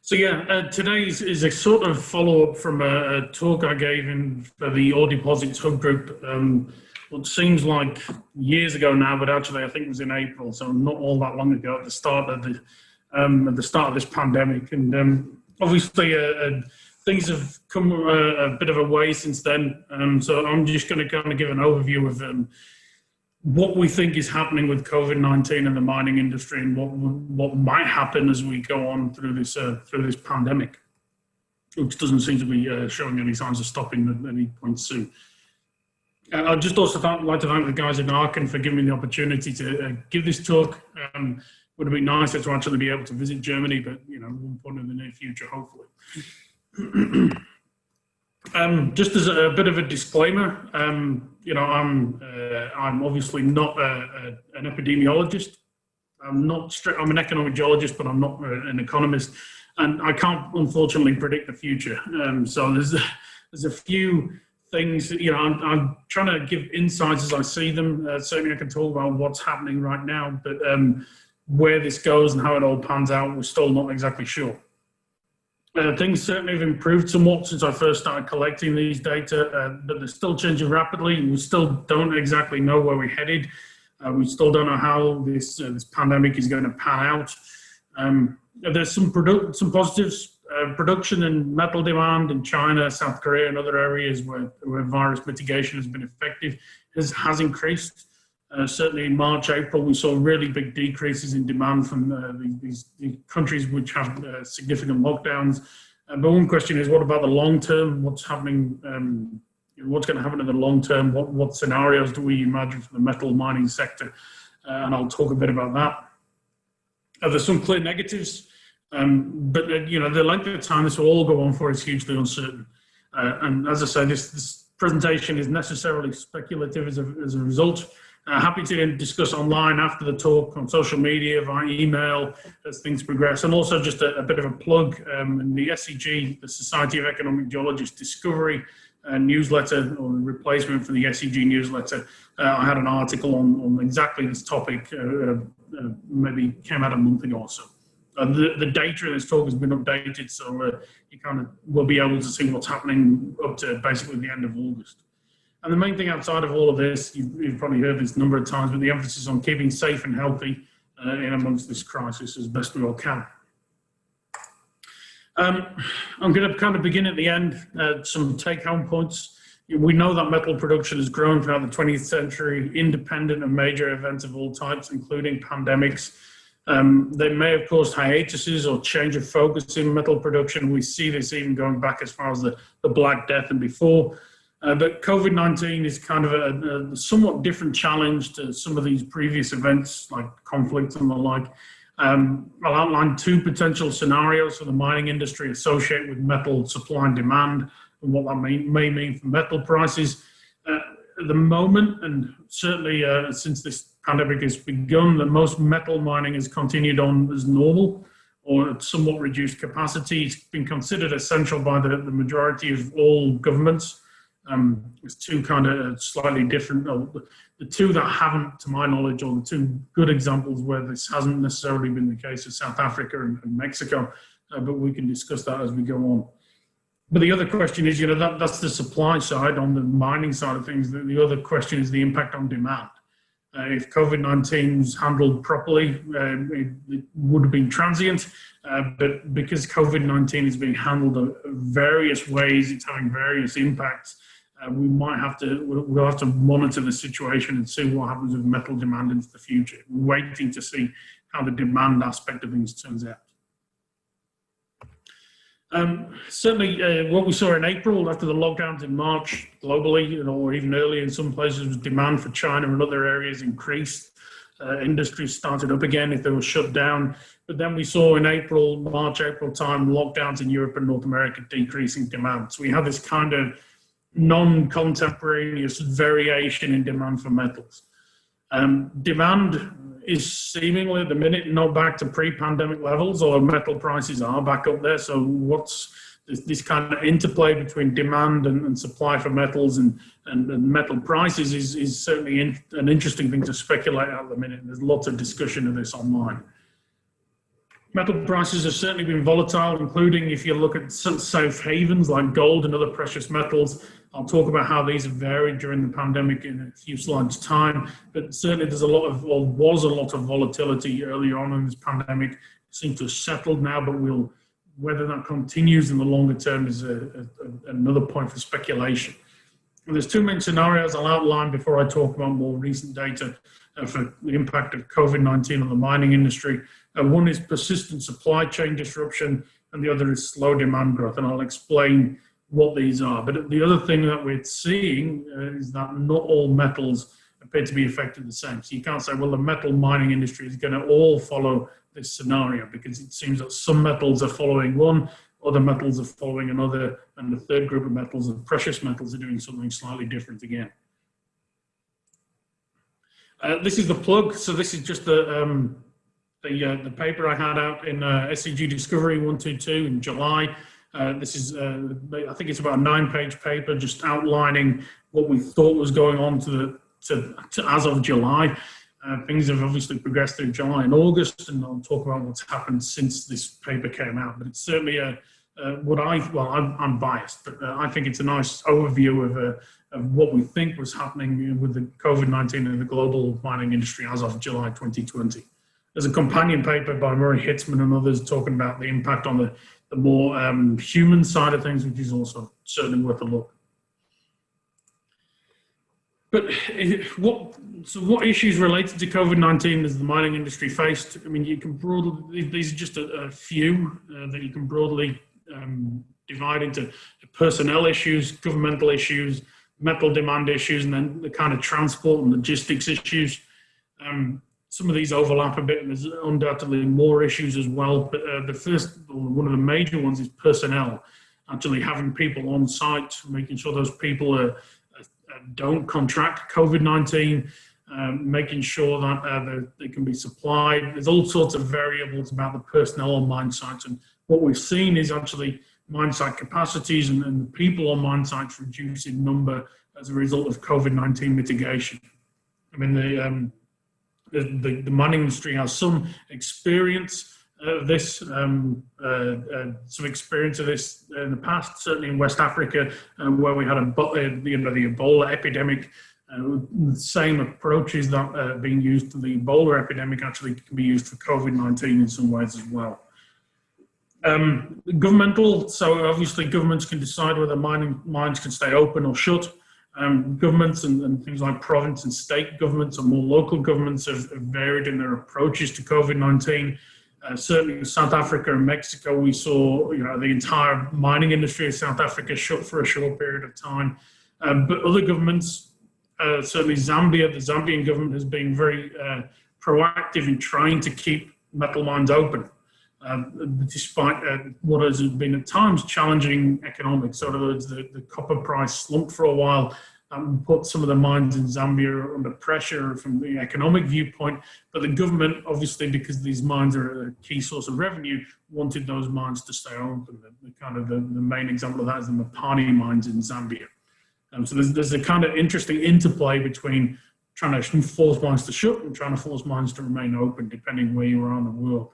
Today is a sort of follow-up from a talk I gave in the All Deposits Hub Group. What seems like years ago now, but actually I think it was in April, so not all that long ago, at the start of this pandemic. And obviously things have come a bit of a way since then. So I'm just going to kind of give an overview of what we think is happening with COVID-19 in the mining industry and what might happen as we go on through this pandemic, which doesn't seem to be showing any signs of stopping at any point soon. I'd just also like to thank the guys in Aachen for giving me the opportunity to give this talk. Would have been nicer to actually be able to visit Germany, but at one point in the near future, hopefully. Just as a bit of a disclaimer, I'm obviously not an epidemiologist. I'm an economic geologist, but I'm not an economist, and I can't unfortunately predict the future. So there's a few things that, I'm trying to give insights as I see them. Certainly I can talk about what's happening right now, but where this goes and how it all pans out, we're still not exactly sure. Things certainly have improved somewhat since I first started collecting these data, but they're still changing rapidly. We still don't exactly know where we're headed. We still don't know how this pandemic is going to pan out. There's some positives. Production and metal demand in China, South Korea, and other areas where virus mitigation has been effective has increased. Certainly in March, April, we saw really big decreases in demand from these countries which have significant lockdowns. But one question is, what about the long term? What's happening? What's going to happen in the long term? What scenarios do we imagine for the metal mining sector? And I'll talk a bit about that. There's some clear negatives, but the length of time this will all go on for is hugely uncertain. And as I say, this presentation is necessarily speculative as a result. Happy to discuss online after the talk, on social media, via email, as things progress. And also just a bit of a plug, in the SEG, the Society of Economic Geologists Discovery newsletter, or replacement for the SEG newsletter. I had an article on exactly this topic, maybe came out a month ago or so. The data in this talk has been updated, so you kind of will be able to see what's happening up to basically the end of August. And the main thing outside of all of this, you've probably heard this a number of times, but the emphasis on keeping safe and healthy in amongst this crisis as best we all can. I'm going to kind of begin at the end, some take-home points. We know that metal production has grown throughout the 20th century, independent of major events of all types, including pandemics. They may have caused hiatuses or change of focus in metal production. We see this even going back as far as the Black Death and before. But COVID-19 is kind of a somewhat different challenge to some of these previous events, like conflict and the like. I'll outline two potential scenarios for the mining industry associated with metal supply and demand, and what that may mean for metal prices. At the moment, and certainly since this pandemic has begun, that most metal mining has continued on as normal or at somewhat reduced capacity. It's been considered essential by the majority of all governments. There's two kind of slightly different, the two that haven't, to my knowledge, or the two good examples where this hasn't necessarily been the case, is South Africa and Mexico, but we can discuss that as we go on. But the other question is, that's the supply side. On the mining side of things, the other question is the impact on demand. If COVID-19 is handled properly, it would have been transient, but because COVID-19 is being handled in various ways, it's having various impacts. We'll have to monitor the situation and see what happens with metal demand into the future. We're waiting to see how the demand aspect of things turns out. Certainly, what we saw in April after the lockdowns in March globally, or even earlier in some places, was demand for China and other areas increased. Industries started up again if they were shut down. But then we saw in March, April time, lockdowns in Europe and North America decreasing demand. So we have this kind of non-contemporaneous variation in demand for metals. Demand is seemingly at the minute not back to pre-pandemic levels, although metal prices are back up there. So what's this kind of interplay between demand and supply for metals and metal prices is certainly an interesting thing to speculate at the minute. There's lots of discussion of this online. Metal prices have certainly been volatile, including if you look at safe havens like gold and other precious metals. I'll talk about how these have varied during the pandemic in a few slides' time, but certainly there's a lot of, or was a lot of volatility earlier on in this pandemic. It seems to have settled now, but whether that continues in the longer term is another point for speculation. And there's two main scenarios I'll outline before I talk about more recent data for the impact of COVID-19 on the mining industry. One is persistent supply chain disruption, and the other is slow demand growth, and I'll explain what these are. But the other thing that we're seeing is that not all metals appear to be affected the same. So you can't say, well, the metal mining industry is going to all follow this scenario, because it seems that some metals are following one, other metals are following another, and the third group of metals, the precious metals, are doing something slightly different again. This is the plug. So this is just the paper I had out in SEG Discovery 122 in July. This is, I think it's about a 9-page paper just outlining what we thought was going on to as of July. Things have obviously progressed through July and August, and I'll talk about what's happened since this paper came out. But it's certainly I'm biased, but I think it's a nice overview of what we think was happening with the COVID-19 in the global mining industry as of July 2020. There's a companion paper by Murray Hitzman and others talking about the impact on the more human side of things, which is also certainly worth a look. But what issues related to COVID-19 has the mining industry faced? I mean, you can broadly, these are just a few that you can broadly divide into personnel issues, governmental issues, metal demand issues, and then the kind of transport and logistics issues. Some of these overlap a bit, and there's undoubtedly more issues as well. But the first, one of the major ones is personnel. Actually having people on site, making sure those people don't contract COVID-19, making sure that they can be supplied. There's all sorts of variables about the personnel on mine sites, and what we've seen is actually mine site capacities and the people on mine sites reduce in number as a result of COVID-19 mitigation. I mean, the mining industry has some experience of this, some experience of this in the past, certainly in West Africa, where we had the Ebola epidemic. The same approaches that are being used to the Ebola epidemic actually can be used for COVID-19 in some ways as well. Governmental, so obviously governments can decide whether mines can stay open or shut. Governments and things like province and state governments or more local governments have varied in their approaches to COVID-19. Certainly in South Africa and Mexico, we saw the entire mining industry of South Africa shut for a short period of time. But other governments, certainly Zambia, the Zambian government has been very proactive in trying to keep metal mines open, despite what has been at times challenging economics. So in other words, the copper price slumped for a while and put some of the mines in Zambia under pressure from the economic viewpoint. But the government, obviously, because these mines are a key source of revenue, wanted those mines to stay open. The main example of that is the Mopani mines in Zambia. So there's a kind of interesting interplay between trying to force mines to shut and trying to force mines to remain open, depending where you are in the world.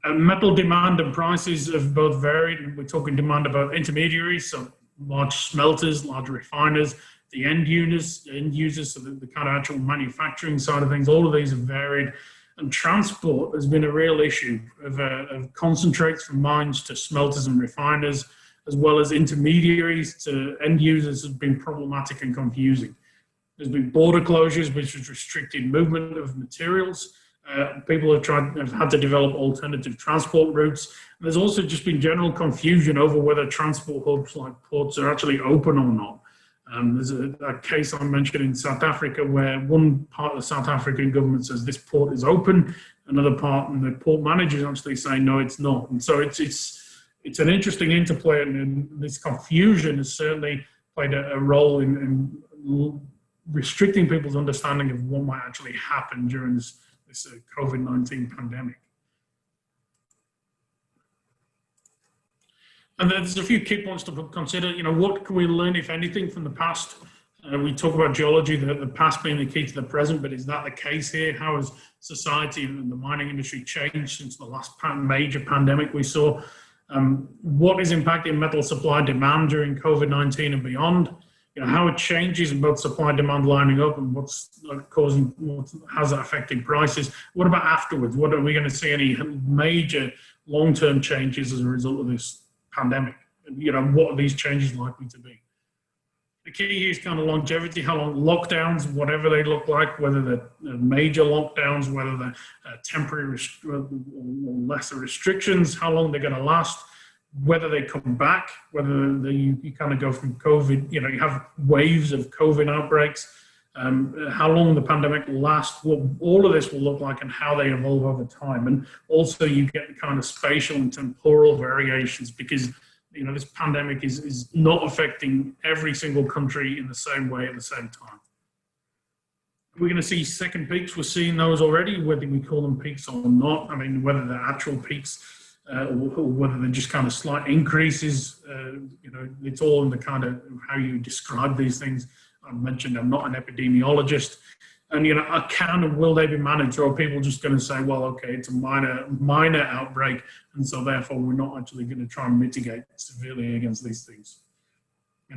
Metal demand and prices have both varied. We're talking demand about intermediaries, so large smelters, large refiners, the end users, so the kind of actual manufacturing side of things. All of these have varied. And transport has been a real issue of concentrates from mines to smelters and refiners, as well as intermediaries to end users, has been problematic and confusing. There's been border closures, which has restricted movement of materials. People have had to develop alternative transport routes. And there's also just been general confusion over whether transport hubs like ports are actually open or not. There's a case I mentioned in South Africa where one part of the South African government says this port is open, another part, and the port managers actually say no, it's not. And so it's an interesting interplay, and this confusion has certainly played a role in restricting people's understanding of what might actually happen during this COVID-19 pandemic. And there's a few key points to consider. What can we learn, if anything, from the past? We talk about geology, the past being the key to the present, but is that the case here? How has society and the mining industry changed since the last major pandemic we saw? What is impacting metal supply demand during COVID-19 and beyond? How it changes in both supply and demand lining up, and what's causing, how's that affecting prices? What about afterwards? What are we going to see any major long-term changes as a result of this pandemic? What are these changes likely to be? The key here is kind of longevity, how long lockdowns, whatever they look like, whether they're major lockdowns, whether they're temporary or lesser restrictions, how long they're going to last, whether they come back, whether you kind of go from COVID, you have waves of COVID outbreaks, how long the pandemic will last, what all of this will look like and how they evolve over time. And also you get the kind of spatial and temporal variations, because this pandemic is not affecting every single country in the same way at the same time. We're going to see second peaks. We're seeing those already, whether we call them peaks or not. I mean, whether they're actual peaks or whether they're just kind of slight increases. It's all in the kind of how you describe these things. I mentioned I'm not an epidemiologist. And, can and will they be managed, or are people just going to say, well, okay, it's a minor outbreak, and so therefore we're not actually going to try and mitigate severely against these things?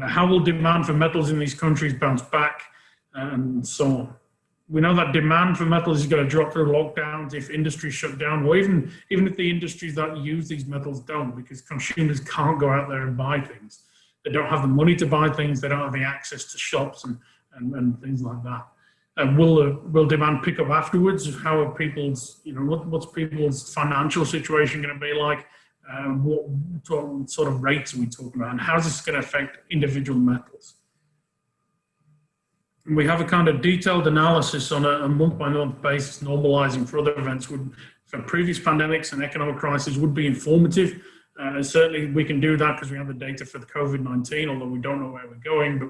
How will demand for metals in these countries bounce back, and so on? We know that demand for metals is going to drop through lockdowns if industries shut down, or even if the industries that use these metals don't, because consumers can't go out there and buy things. They don't have the money to buy things, they don't have the access to shops and things like that. Will demand pick up afterwards? How are people's, what's people's financial situation going to be like? What sort of rates are we talking about? And how's this going to affect individual metals? And we have a kind of detailed analysis on a month-by-month basis, normalizing for other events for previous pandemics and economic crises would be informative. Certainly we can do that because we have the data for the COVID-19, although we don't know where we're going, but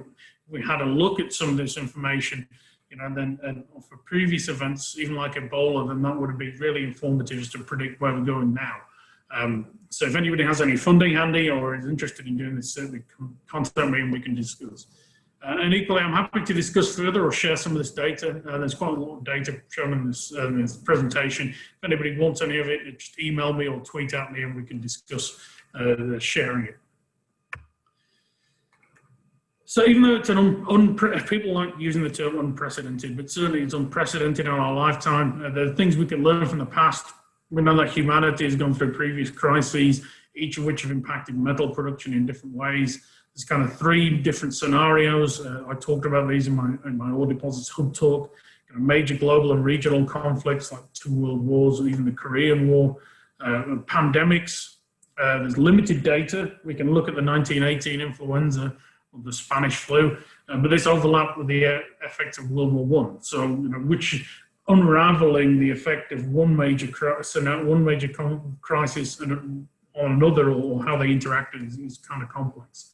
we had a look at some of this information. And for previous events, even like Ebola, then that would be really informative to predict where we're going now. So if anybody has any funding handy or is interested in doing this, certainly contact me and we can discuss. And equally, I'm happy to discuss further or share some of this data. There's quite a lot of data shown in this presentation. If anybody wants any of it, just email me or tweet at me and we can discuss sharing it. So even though it's people like using the term unprecedented, but certainly it's unprecedented in our lifetime. There are things we can learn from the past. We know that humanity has gone through previous crises, each of which have impacted metal production in different ways. There's kind of three different scenarios. I talked about these in my Ore Deposits Hub talk. Major global and regional conflicts like 2 world wars or even the Korean War, pandemics. There's limited data. We can look at the 1918 influenza, or the Spanish flu, but this overlapped with the effects of World War I. So, which unraveling the effect of one major crisis on another, or how they interacted, is kind of complex.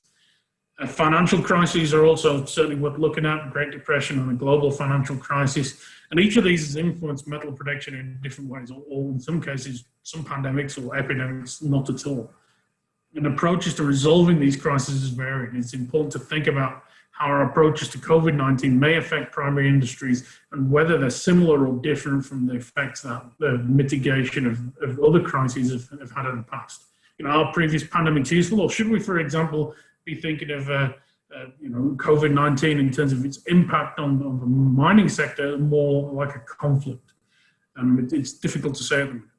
Financial crises are also certainly worth looking at. Great Depression and the global financial crisis, and each of these has influenced metal production in different ways, or in some cases, some pandemics or epidemics, not at all. And approaches to resolving these crises vary. It's important to think about how our approaches to COVID-19 may affect primary industries and whether they're similar or different from the effects that the mitigation of other crises have had in the past. Are previous pandemics useful, or should we, for example, be thinking of COVID-19 in terms of its impact on the mining sector more like a conflict? It's difficult to say at the moment.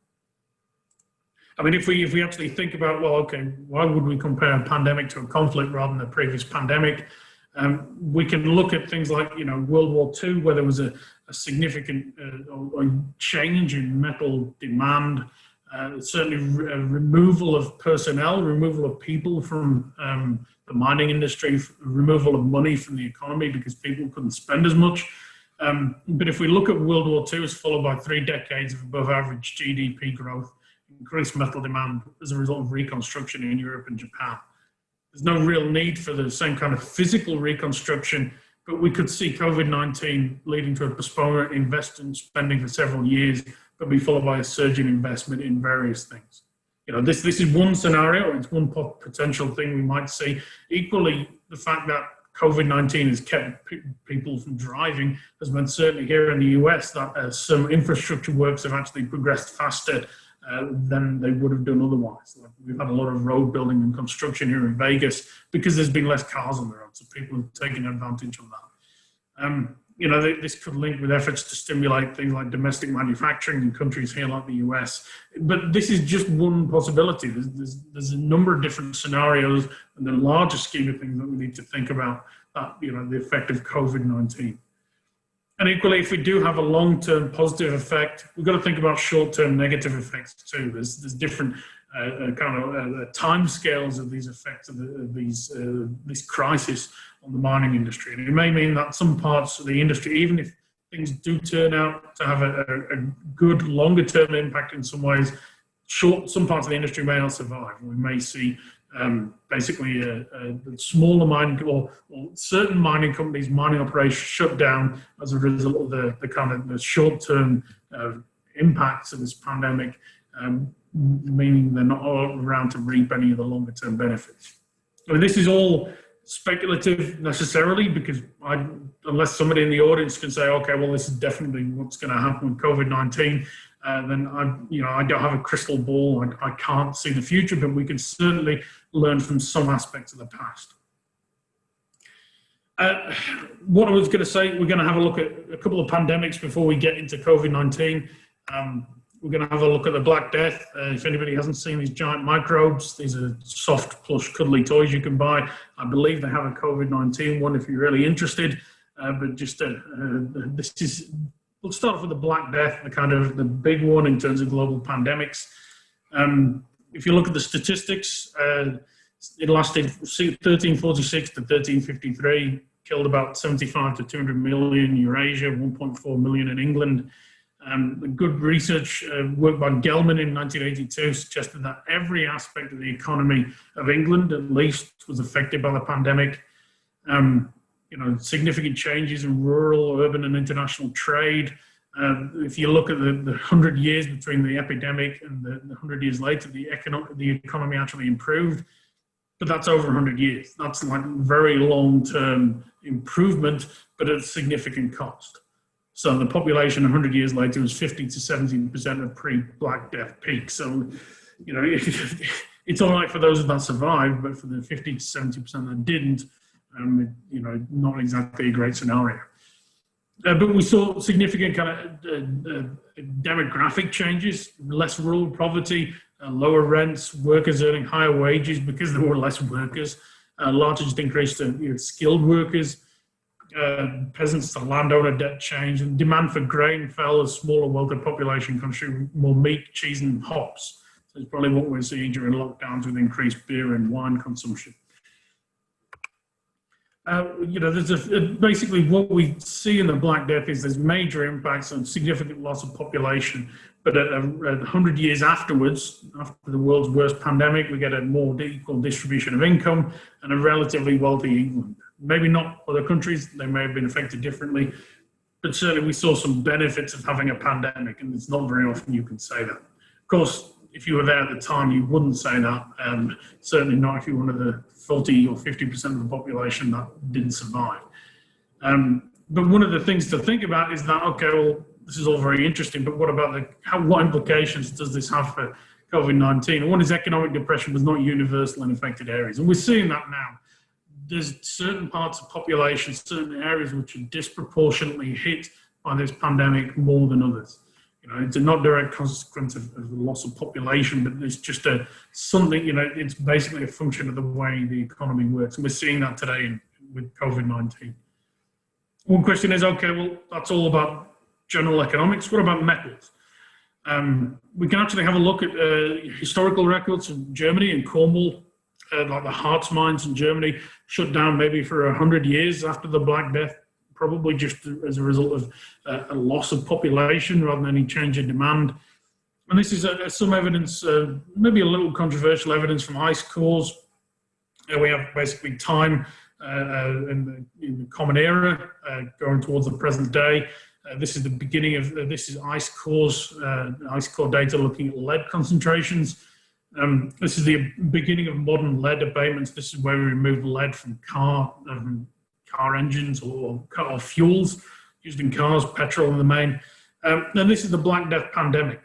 I mean, if we actually think about, well, okay, why would we compare a pandemic to a conflict rather than a previous pandemic? We can look at things like, World War II, where there was a significant change in metal demand, certainly removal of personnel, removal of people from the mining industry, removal of money from the economy because people couldn't spend as much. But if we look at World War II, it's followed by 3 decades of above average GDP growth, increased metal demand as a result of reconstruction in Europe and Japan. There's no real need for the same kind of physical reconstruction, but we could see COVID-19 leading to a postponement in investment spending for several years, but be followed by a surge in investment in various things. This is one scenario, it's one potential thing we might see. Equally, the fact that COVID-19 has kept people from driving has meant certainly here in the US that some infrastructure works have actually progressed faster than they would have done otherwise. Like we've had a lot of road building and construction here in Vegas because there's been less cars on the road, so people have taken advantage of that. You know, this could link with efforts to stimulate things like domestic manufacturing in countries here like the US. But this is just one possibility. There's a number of different scenarios and the larger scheme of things that we need to think about that, you know, the effect of COVID-19. And equally, if we do have a long-term positive effect, we've got to think about short-term negative effects too. There's different time scales of these effects of this crisis on the mining industry. And it may mean that some parts of the industry, even if things do turn out to have a good longer-term impact in some ways, some parts of the industry may not survive. We may see basically smaller mining or certain mining companies, mining operations shut down as a result of the short-term impacts of this pandemic, meaning they're not all around to reap any of the longer-term benefits. I mean, this is all speculative necessarily, because unless somebody in the audience can say, okay, well, this is definitely what's going to happen with COVID-19, then I don't have a crystal ball. I can't see the future, but we can certainly learn from some aspects of the past. What I was going to say, we're going to have a look at a couple of pandemics before we get into COVID-19. We're going to have a look at the Black Death. If anybody hasn't seen these giant microbes, these are soft, plush, cuddly toys you can buy. I believe they have a COVID-19 one if you're really interested. But just we'll start off with the Black Death, the big one in terms of global pandemics. If you look at the statistics, it lasted 1346 to 1353, killed about 75 to 200 million in Eurasia, 1.4 million in England. Good research work by Gelman in 1982 suggested that every aspect of the economy of England, at least, was affected by the pandemic. Significant changes in rural, urban, and international trade. If you look at the 100 years between the epidemic and the 100 years later, the economy actually improved. But that's over 100 years. That's like very long-term improvement, but at a significant cost. So the population 100 years later was 50 to 70% of pre-Black Death peak. So, it's all right for those that survived, but for the 50 to 70% that didn't, not exactly a great scenario. But we saw significant demographic changes, less rural poverty, lower rents, workers earning higher wages because there were less workers, largest increase to skilled workers, peasants to landowner debt change, and demand for grain fell as smaller, wealthy population consumed more meat, cheese, and hops. So it's probably what we're seeing during lockdowns with increased beer and wine consumption. Basically what we see in the Black Death is there's major impacts and significant loss of population. But at 100 years afterwards, after the world's worst pandemic, we get a more equal distribution of income and a relatively wealthy England. Maybe not other countries, they may have been affected differently, but certainly we saw some benefits of having a pandemic, and it's not very often you can say that. Of course, if you were there at the time, you wouldn't say that, certainly not if you were one of the 40 or 50% of the population that didn't survive. But one of the things to think about is that, okay, well, this is all very interesting, but what about what implications does this have for COVID-19? And one is economic depression was not universal in affected areas. And we're seeing that now. There's certain parts of population, certain areas which are disproportionately hit by this pandemic more than others. It's a not direct consequence of the loss of population, but it's just it's basically a function of the way the economy works. And we're seeing that today with COVID-19. One question is, okay, well, that's all about general economics. What about metals? We can actually have a look at historical records from Germany and Cornwall, like the Harz mines in Germany, shut down maybe for 100 years after the Black Death, probably just as a result of a loss of population rather than any change in demand. And this is some evidence, maybe a little controversial evidence from ice cores. We have basically time in the Common Era going towards the present day. This is the beginning of, this is ice cores, ice core data looking at lead concentrations. This is the beginning of modern lead abatements. This is where we remove lead from car engines or fuels used in cars, petrol in the main. And this is the Black Death pandemic.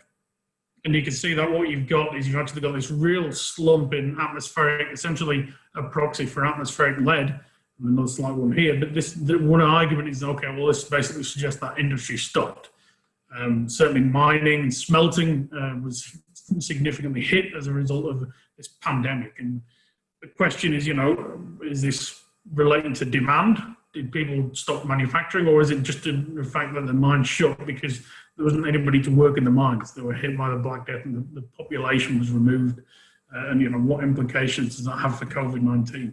And you can see that what you've got is you've actually got this real slump in atmospheric, essentially a proxy for atmospheric lead. Another slight one here, but the one argument is, okay, well, this basically suggests that industry stopped. Certainly mining and smelting was significantly hit as a result of this pandemic. And the question is, is this relating to demand? Did people stop manufacturing, or is it just the fact that the mines shut because there wasn't anybody to work in the mines? They were hit by the Black Death and the population was removed. And what implications does that have for COVID-19?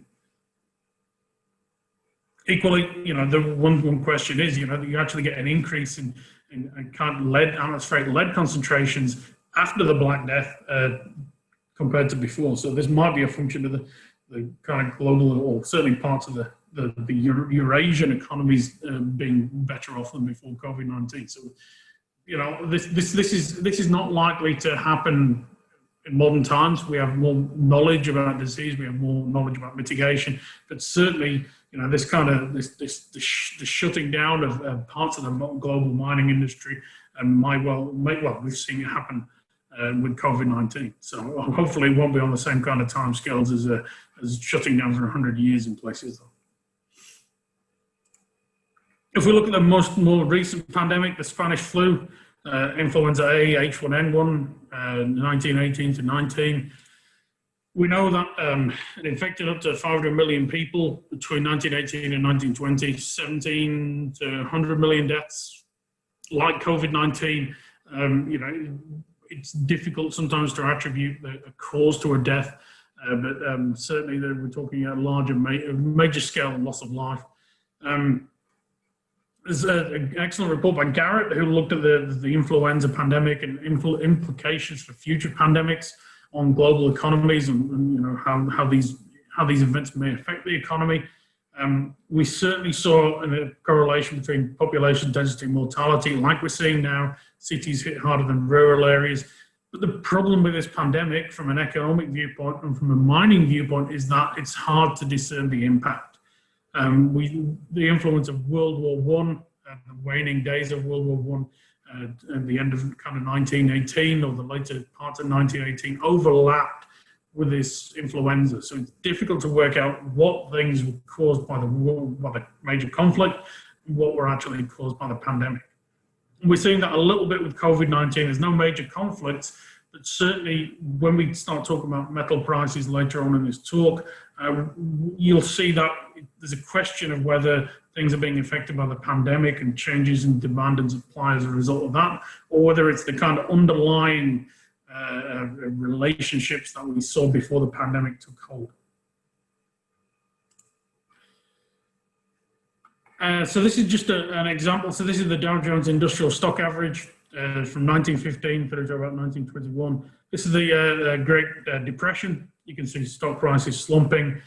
Equally, the one question is, you actually get an increase in atmospheric lead concentrations after the Black Death compared to before. So this might be a function of the kind of global, or certainly parts of the Eurasian economies being better off than before COVID-19. So, this is not likely to happen in modern times. We have more knowledge about disease, we have more knowledge about mitigation, but certainly, this kind of the shutting down of parts of the global mining industry we've seen it happen with COVID-19. So hopefully it won't be on the same kind of timescales as shutting down for 100 years in places. If we look at the more recent pandemic, the Spanish flu, influenza A, H1N1, 1918 to 19, we know that it infected up to 500 million people between 1918 and 1920, 17 to 100 million deaths. Like COVID-19, it's difficult sometimes to attribute a cause to a death, but certainly we're talking a larger, major scale loss of life. There's an excellent report by Garrett who looked at the influenza pandemic and implications for future pandemics on global economies and how these events may affect the economy. We certainly saw a correlation between population density and mortality, like we're seeing now. Cities hit harder than rural areas. But the problem with this pandemic, from an economic viewpoint and from a mining viewpoint, is that it's hard to discern the impact. The influence of World War I, the waning days of World War I, at the end of kind of 1918 or the later parts of 1918 overlapped with this influenza. So it's difficult to work out what things were caused by the major conflict and what were actually caused by the pandemic. We're seeing that a little bit with COVID-19. There's no major conflicts, but certainly when we start talking about metal prices later on in this talk, you'll see that there's a question of whether things are being affected by the pandemic and changes in demand and supply as a result of that, or whether it's the kind of underlying relationships that we saw before the pandemic took hold. So this is just an example. So this is the Dow Jones Industrial Stock Average from 1915 through to about 1921. This is the Great Depression. You can see stock prices slumping.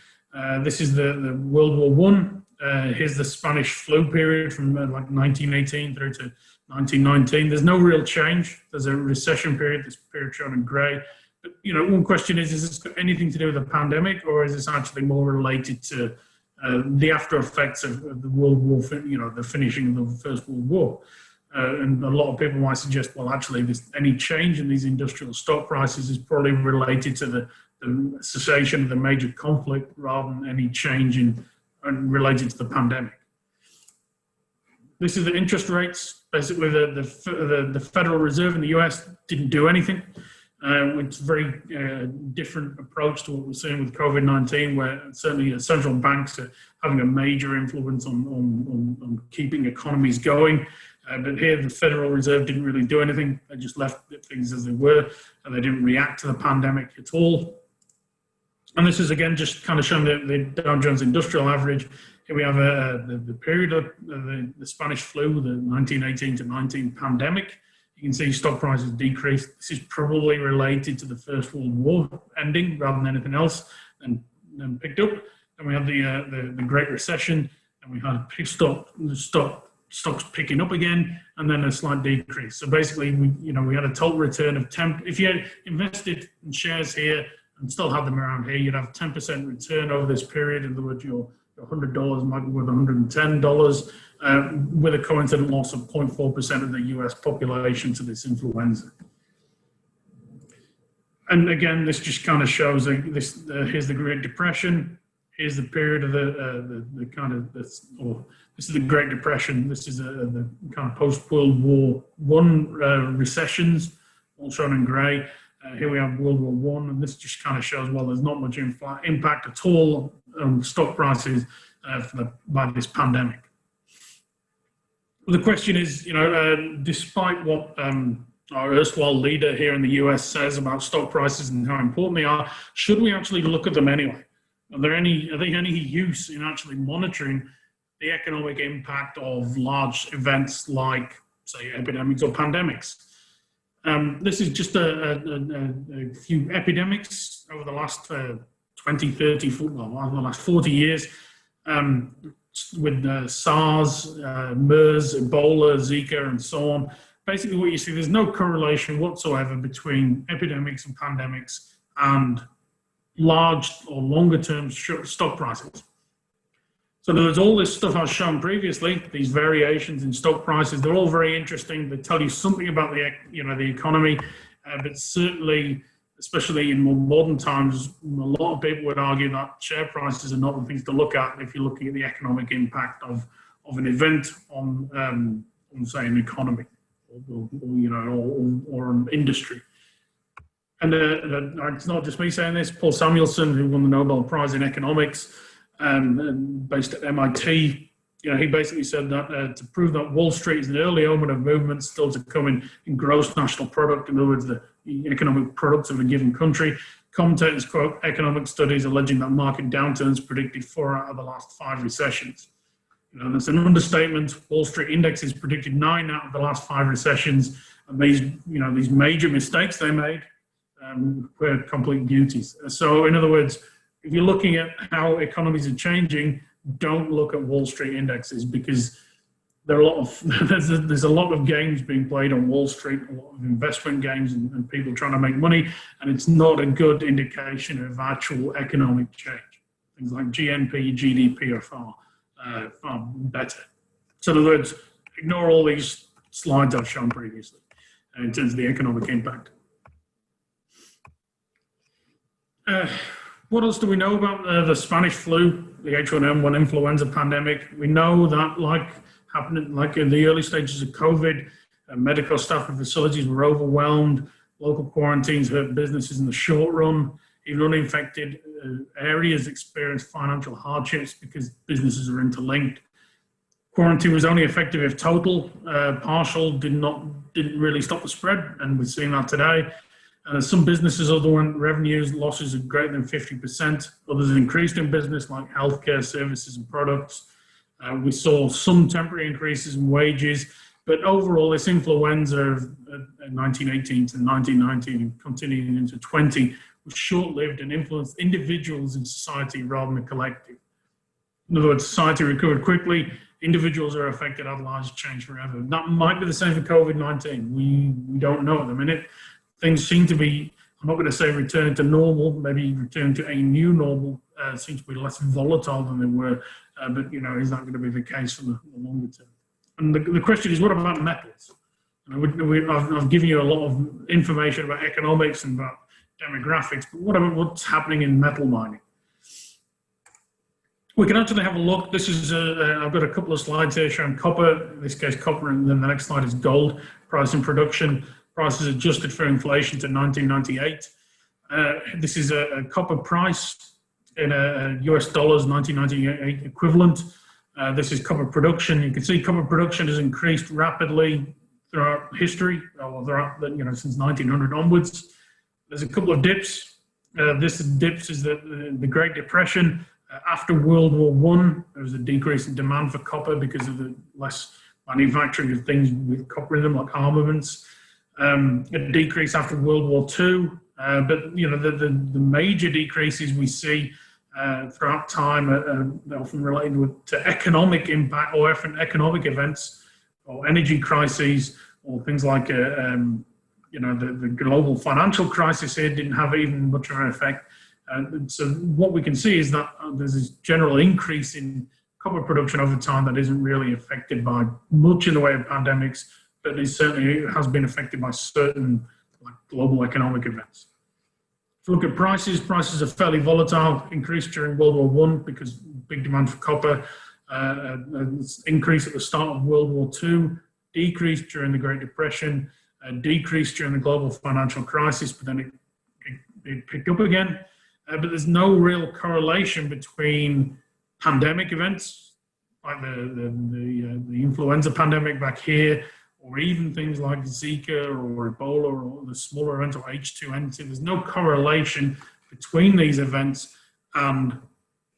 This is the World War I. Here's the Spanish flu period from like 1918 through to 1919. There's no real change. There's a recession period, this period shown in gray. But, one question is this got anything to do with the pandemic, or is this actually more related to the after effects of the World War, the finishing of the First World War? And a lot of people might suggest, well, actually, any change in these industrial stock prices is probably related to the cessation of the major conflict rather than any change related to the pandemic. This is the interest rates. Basically, the Federal Reserve in the US didn't do anything. It's a very different approach to what we're seeing with COVID-19, where certainly central banks are having a major influence on keeping economies going. But here, the Federal Reserve didn't really do anything. They just left things as they were, and they didn't react to the pandemic at all. And this is, again, just kind of showing the Dow Jones Industrial Average. Here we have the period of the Spanish flu, the 1918 to 19 pandemic. You can see stock prices decreased. This is probably related to the First World War ending rather than anything else, and then picked up. Then we had the Great Recession, and we had stocks picking up again, and then a slight decrease. So basically, we had a total return of 10. If you had invested in shares here and still had them around here, you'd have 10% return over this period. In other words, your $100 might be worth $110, with a coincident loss of 0.4% of the US population to this influenza. And again, this just kind of shows here's the Great Depression. Here's the period of this is the Great Depression. This is the kind of post-World War I recessions, all shown in grey. Here we have World War I, and this just kind of shows, well, there's not much impact at all on stock prices by this pandemic. The question is, despite what our erstwhile leader here in the US says about stock prices and how important they are, should we actually look at them anyway? Are there any use in actually monitoring the economic impact of large events like, say, epidemics or pandemics? This is just a few epidemics over the last 20, 30, well, the last 40 years, with SARS, MERS, Ebola, Zika, and so on. Basically what you see, there's no correlation whatsoever between epidemics and pandemics and large or longer term stock prices. So there's all this stuff I've shown previously, these variations in stock prices. They're all very interesting. They tell you something about the economy, but certainly, especially in more modern times, a lot of people would argue that share prices are not the things to look at if you're looking at the economic impact of an event on say, an economy or an industry. And it's not just me saying this. Paul Samuelson, who won the Nobel Prize in economics, based at MIT, he basically said that to prove that Wall Street is an early omen of movements still to come in gross national product, in other words, the economic products of a given country. Commentators quote economic studies alleging that market downturns predicted 4 out of the last 5 recessions. That's an understatement. Wall Street indexes predicted 9 out of the last 5 recessions, and these major mistakes they made were complete beauties. So, in other words, if you're looking at how economies are changing, don't look at Wall Street indexes, because there's a lot of games being played on Wall Street, a lot of investment games and people trying to make money, and it's not a good indication of actual economic change. Things like GNP, GDP are far better. So in other words, ignore all these slides I've shown previously in terms of the economic impact. What else do we know about the Spanish flu, the H1N1 influenza pandemic? We know that, like in the early stages of COVID, medical staff and facilities were overwhelmed. Local quarantines hurt businesses in the short run. Even uninfected areas experienced financial hardships because businesses are interlinked. Quarantine was only effective if total, partial didn't really stop the spread, and we're seeing that today. Some businesses underwent revenues losses of greater than 50%. Others increased in business, like healthcare services and products. We saw some temporary increases in wages, but overall, this influenza of 1918 to 1919 and continuing into 20 was short-lived and influenced individuals in society rather than the collective. In other words, society recovered quickly. Individuals are affected, our lives change forever. That might be the same for COVID-19. We don't know at the minute. Things seem to be, I'm not going to say returning to normal, maybe returning to a new normal, seems to be less volatile than they were, but is that going to be the case for the longer term? And the question is, what about metals? I've given you a lot of information about economics and about demographics, but what about what's happening in metal mining? We can actually have a look. This is, I've got a couple of slides here showing copper, in this case copper, and then the next slide is gold, price and production. Prices adjusted for inflation to 1998. This is a copper price in US dollars, 1998 equivalent. This is copper production. You can see copper production has increased rapidly throughout history, since 1900 onwards. There's a couple of dips. This dips is the Great Depression. After World War I, there was a decrease in demand for copper because of the less manufacturing of things with copper in them, like armaments. A decrease after World War II, but the major decreases we see throughout time are often related to economic impact or economic events or energy crises or things like the global financial crisis here didn't have even much of an effect. So what we can see is that there's this general increase in copper production over time that isn't really affected by much in the way of pandemics, but it certainly has been affected by certain global economic events. If you look at prices, prices are fairly volatile, increased during World War I because big demand for copper, increased at the start of World War II, decreased during the Great Depression, decreased during the global financial crisis, but then it picked up again. But there's no real correlation between pandemic events, like the influenza pandemic back here, or even things like Zika or Ebola or the smaller events or H2N2. There's no correlation between these events and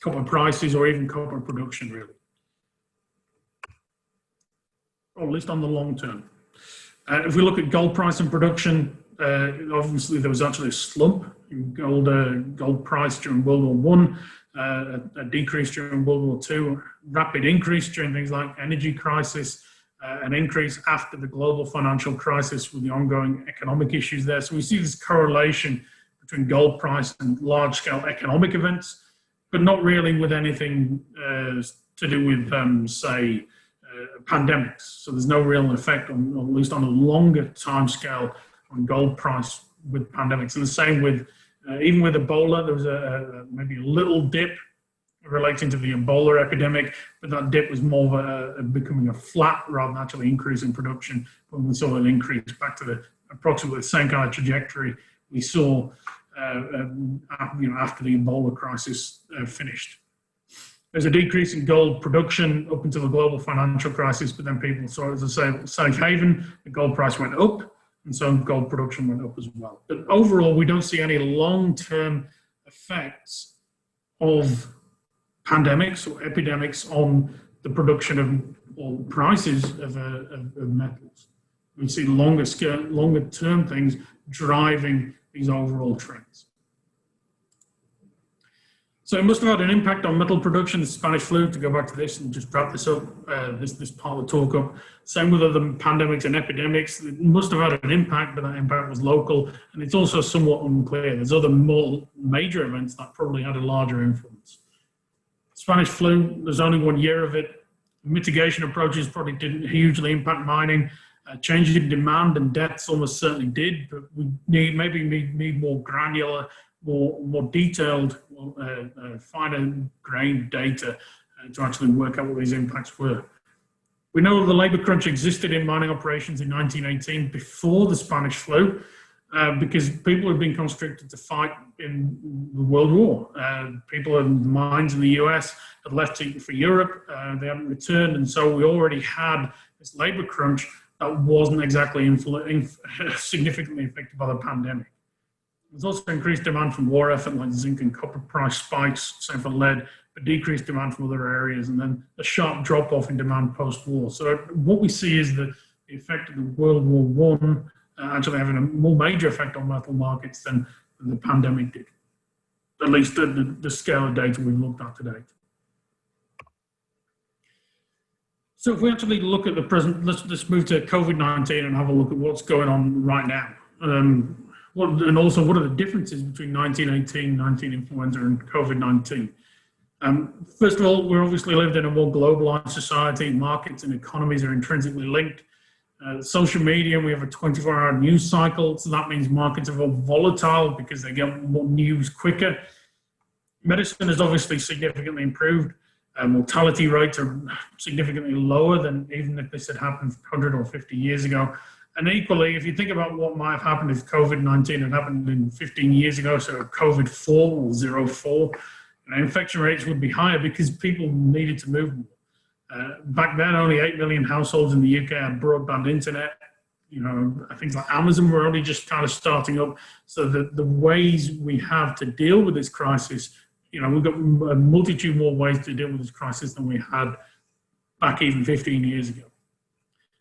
copper prices or even copper production, really, or at least on the long term. If we look at gold price and production, obviously there was actually a slump in gold price during World War I, a decrease during World War II, rapid increase during things like energy crisis, an increase after the global financial crisis with the ongoing economic issues there. So we see this correlation between gold price and large-scale economic events, but not really with anything to do with, say, pandemics. So there's no real effect, at least on a longer time scale, on gold price with pandemics. And the same with, even with Ebola, there was maybe a little dip relating to the Ebola epidemic, but that dip was more of becoming a flat rather than actually increasing production. When we saw an increase back to the approximately the same kind of trajectory we saw after the Ebola crisis finished. There's a decrease in gold production up until the global financial crisis, but then people saw it as a safe haven. The gold price went up, and so gold production went up as well. But overall, we don't see any long-term effects of pandemics or epidemics on the production of or prices of metals. We see longer-term things driving these overall trends. So it must have had an impact on metal production, the Spanish flu, to go back to this and just wrap this up, this part of the talk up. Same with other pandemics and epidemics. It must have had an impact, but that impact was local. And it's also somewhat unclear. There's other more major events that probably had a larger influence. Spanish flu, there's only 1 year of it. Mitigation approaches probably didn't hugely impact mining. Changes in demand and deaths almost certainly did, but we need more granular, more detailed, finer grained data to actually work out what these impacts were. We know the labor crunch existed in mining operations in 1918 before the Spanish flu, because people had been conscripted to fight in the World War. People in the mines in the US had left for Europe, they hadn't returned, and so we already had this labor crunch that wasn't exactly significantly affected by the pandemic. There's also increased demand from war effort, like zinc and copper price spikes, same for lead, but decreased demand from other areas, and then a sharp drop-off in demand post-war. So what we see is the effect of the World War I actually having a more major effect on metal markets than the pandemic did, at least the scale of data we've looked at to date. So if we actually look at the present, let's move to COVID-19 and have a look at what's going on right now. And also, what are the differences between 1918, 19 influenza, and COVID-19? First of all, we're obviously lived in a more globalized society. Markets and economies are intrinsically linked. Social media, we have a 24-hour news cycle, so that means markets are more volatile because they get more news quicker. Medicine has obviously significantly improved. Mortality rates are significantly lower than even if this had happened 100 or 50 years ago. And equally, if you think about what might have happened if COVID-19 had happened in 15 years ago, so COVID-4 or 04, infection rates would be higher because people needed to move more. Back then, only 8 million households in the UK had broadband internet. Things like Amazon were only just kind of starting up. So the ways we have to deal with this crisis, we've got a multitude more ways to deal with this crisis than we had back even 15 years ago.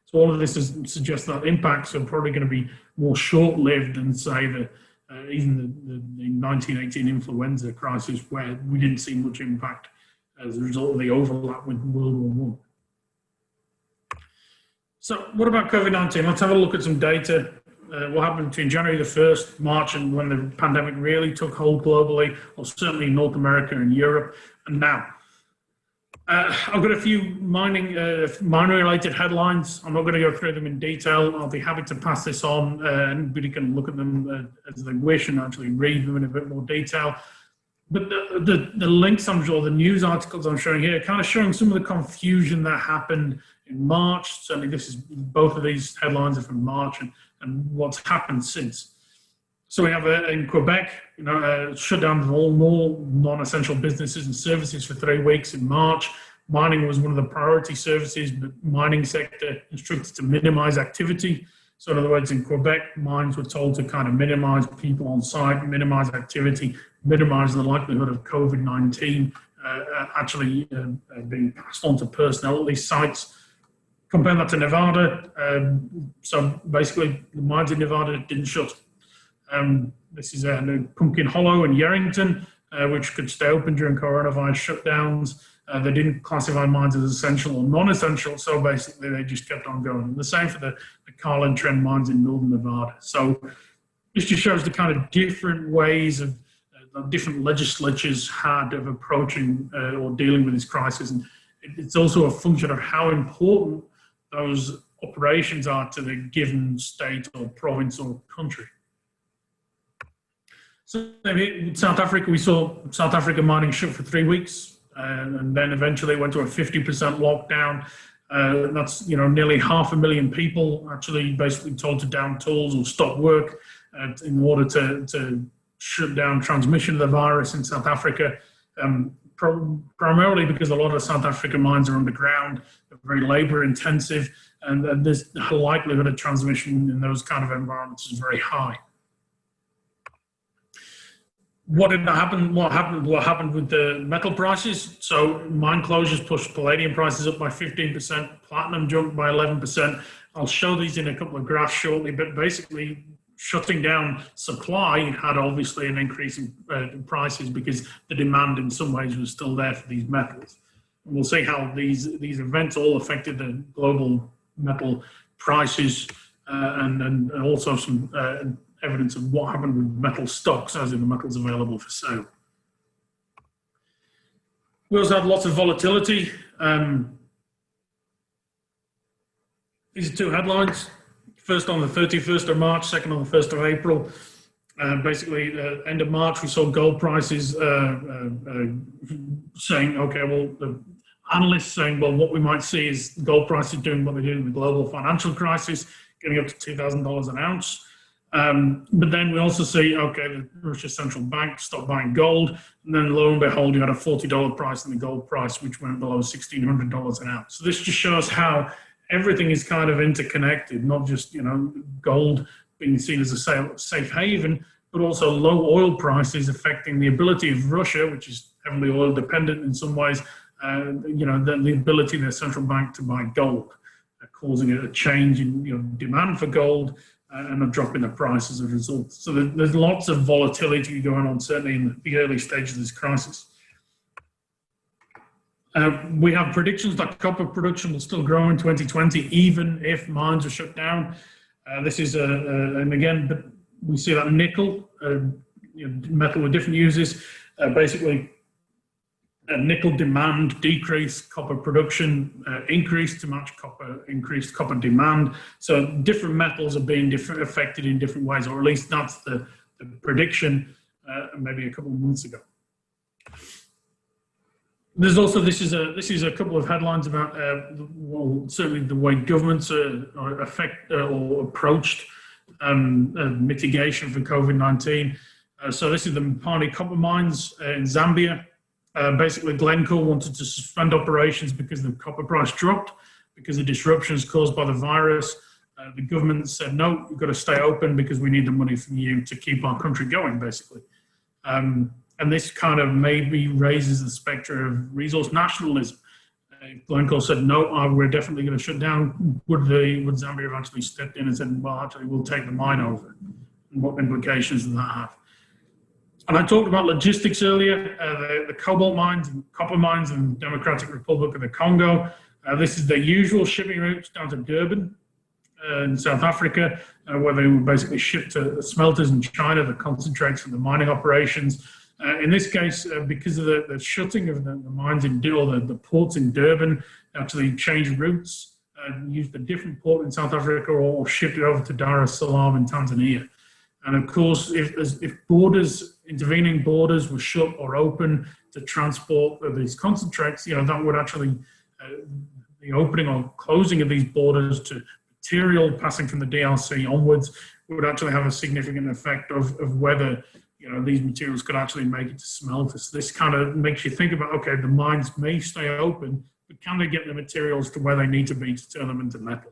So all of this suggests that impacts are probably going to be more short-lived than, say, even the 1918 influenza crisis, where we didn't see much impact as a result of the overlap with World War I. So what about COVID-19? Let's have a look at some data what happened between January the 1st, March, and when the pandemic really took hold globally, or certainly in North America and Europe, and now. I've got a few mining-related headlines. I'm not going to go through them in detail. I'll be happy to pass this on. Anybody can look at them as they wish and actually read them in a bit more detail. But the links, the news articles I'm showing here, kind of showing some of the confusion that happened in March. Certainly, both of these headlines are from March, and what's happened since. So we have in Quebec, shutdown of all non-essential businesses and services for 3 weeks in March. Mining was one of the priority services, but mining sector instructed to minimize activity. So in other words, in Quebec, mines were told to kind of minimize people on site, minimize activity, minimize the likelihood of COVID-19 actually being passed on to personnel at these sites. Compare that to Nevada. So basically, the mines in Nevada didn't shut. This is Pumpkin Hollow and Yerington, which could stay open during coronavirus shutdowns. They didn't classify mines as essential or non-essential, so basically they just kept on going. And the same for the Carlin Trend mines in northern Nevada. So this just shows the kind of different ways of different legislatures had of approaching or dealing with this crisis. And it's also a function of how important those operations are to the given state or province or country. So in South Africa, we saw South Africa mining shut for 3 weeks, and then eventually it went to a 50% lockdown. That's nearly 500,000 people actually basically told to down tools or stop work in order to shut down transmission of the virus in South Africa. Primarily because a lot of South African mines are underground, they're very labor intensive, and there's the likelihood of transmission in those kind of environments is very high. What did happen? What happened with the metal prices? So mine closures pushed palladium prices up by 15%, platinum jumped by 11%. I'll show these in a couple of graphs shortly, but basically shutting down supply had obviously an increase in prices because the demand in some ways was still there for these metals. And we'll see how these events all affected the global metal prices and also some evidence of what happened with metal stocks, as in the metals available for sale. We also had lots of volatility. These are two headlines. First on the 31st of March, second on the 1st of April. Basically, end of March, we saw gold prices saying, okay, well, the analysts saying, well, what we might see is gold prices doing what they did in the global financial crisis, getting up to $2,000 an ounce. But then we also see, okay, the Russia's central bank stopped buying gold, and then lo and behold, you had a $40 price in the gold price, which went below $1,600 an ounce. So this just shows how everything is kind of interconnected, not just gold being seen as a safe haven, but also low oil prices affecting the ability of Russia, which is heavily oil dependent in some ways, the ability of their central bank to buy gold, causing a change in demand for gold. And a drop in the price as a result. So there's lots of volatility going on, certainly in the early stages of this crisis. We have predictions that copper production will still grow in 2020, even if mines are shut down. This is, and again, we see that nickel, metal with different uses, basically nickel demand decreased, copper production increased to match increased copper demand. So different metals are being affected in different ways, or at least that's the prediction maybe a couple of months ago. There's also, this is a couple of headlines about well, certainly the way governments are approached mitigation for COVID-19. So this is the Mpani copper mines in Zambia. Basically, Glencore wanted to suspend operations because the copper price dropped, because of disruptions caused by the virus. The government said, no, you've got to stay open because we need the money from you to keep our country going, basically. And this kind of maybe raises the specter of resource nationalism. Glencore said, no, we're definitely going to shut down. Would Zambia have actually stepped in and said, well, actually, we'll take the mine over? And what implications does that have? And I talked about logistics earlier, the cobalt mines and copper mines in the Democratic Republic of the Congo. This is the usual shipping routes down to Durban. in South Africa, where they were basically shipped to the smelters in China, the concentrates from the mining operations. In this case, because of the shutting of the mines in the ports in Durban, actually changed routes, used a different port in South Africa or shipped it over to Dar es Salaam in Tanzania. And of course, if intervening borders were shut or open to transport these concentrates, that would actually, the opening or closing of these borders to material passing from the DRC onwards would actually have a significant effect of whether these materials could actually make it to smelters. This kind of makes you think about, okay, the mines may stay open, but can they get the materials to where they need to be to turn them into metal?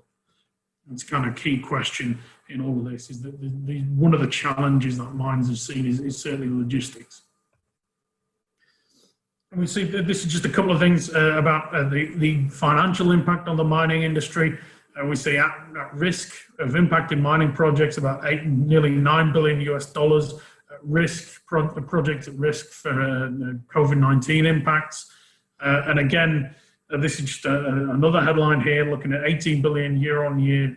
It's kind of a key question in all of this, is that one of the challenges that mines have seen is certainly logistics. And we see that this is just a couple of things about the financial impact on the mining industry. We see at risk of impacted mining projects about nearly $9 billion US. Projects at risk for COVID-19 impacts. And again, this is just another headline here looking at 18 billion year on year,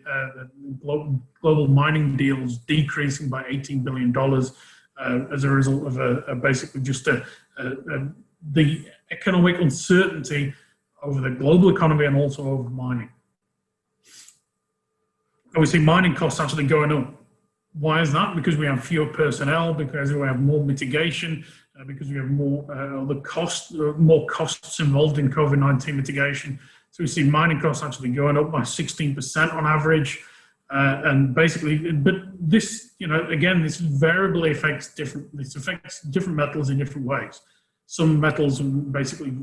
global mining deals decreasing by $18 billion as a result of basically just the economic uncertainty over the global economy and also over mining. And we see mining costs actually going up. Why is that? Because we have fewer personnel, because we have more mitigation, because we have more costs involved in COVID-19 mitigation. So we see mining costs actually going up by 16% on average. And basically, but this, again, this variably affects different metals in different ways. Some metals are basically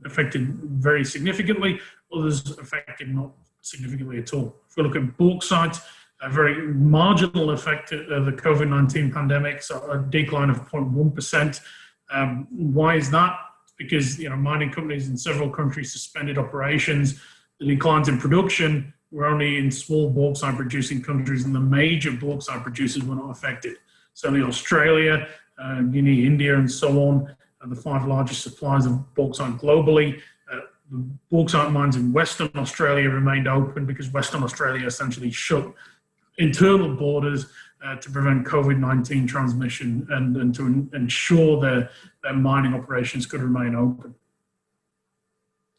affected very significantly, others affected not significantly at all. If we look at bauxite, a very marginal effect of the COVID-19 pandemic, so a decline of 0.1%. Why is that? Because mining companies in several countries suspended operations. The declines in production were only in small bauxite producing countries, and the major bauxite producers were not affected. Certainly Australia, Guinea, India, and so on are the 5 largest suppliers of bauxite globally. The bauxite mines in Western Australia remained open because Western Australia essentially shut internal borders to prevent COVID-19 transmission and to ensure their mining operations could remain open.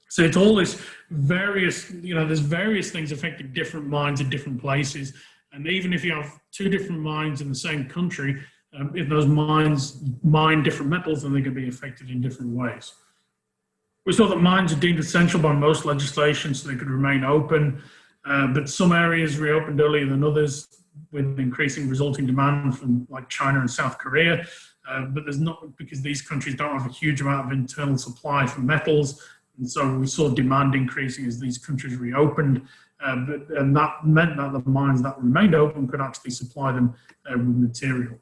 So it's all this various, there's various things affecting different mines in different places. And even if you have 2 different mines in the same country, if those mines mine different metals, then they can be affected in different ways. We saw that mines are deemed essential by most legislation, so they could remain open. But some areas reopened earlier than others, with increasing resulting demand from like China and South Korea. But there's not, because these countries don't have a huge amount of internal supply for metals. And so we saw demand increasing as these countries reopened. And that meant that the mines that remained open could actually supply them with material.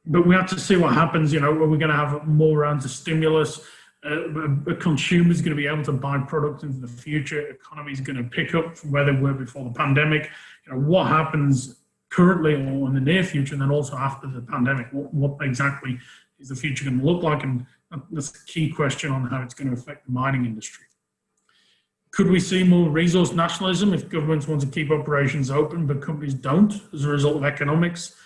But we have to see what happens. Are we going to have more rounds of stimulus? A consumer is going to be able to buy products into the future. Economy is going to pick up from where they were before the pandemic. What happens currently or in the near future, and then also after the pandemic? What exactly is the future going to look like? And that's the key question on how it's going to affect the mining industry. Could we see more resource nationalism if governments want to keep operations open, but companies don't as a result of economics?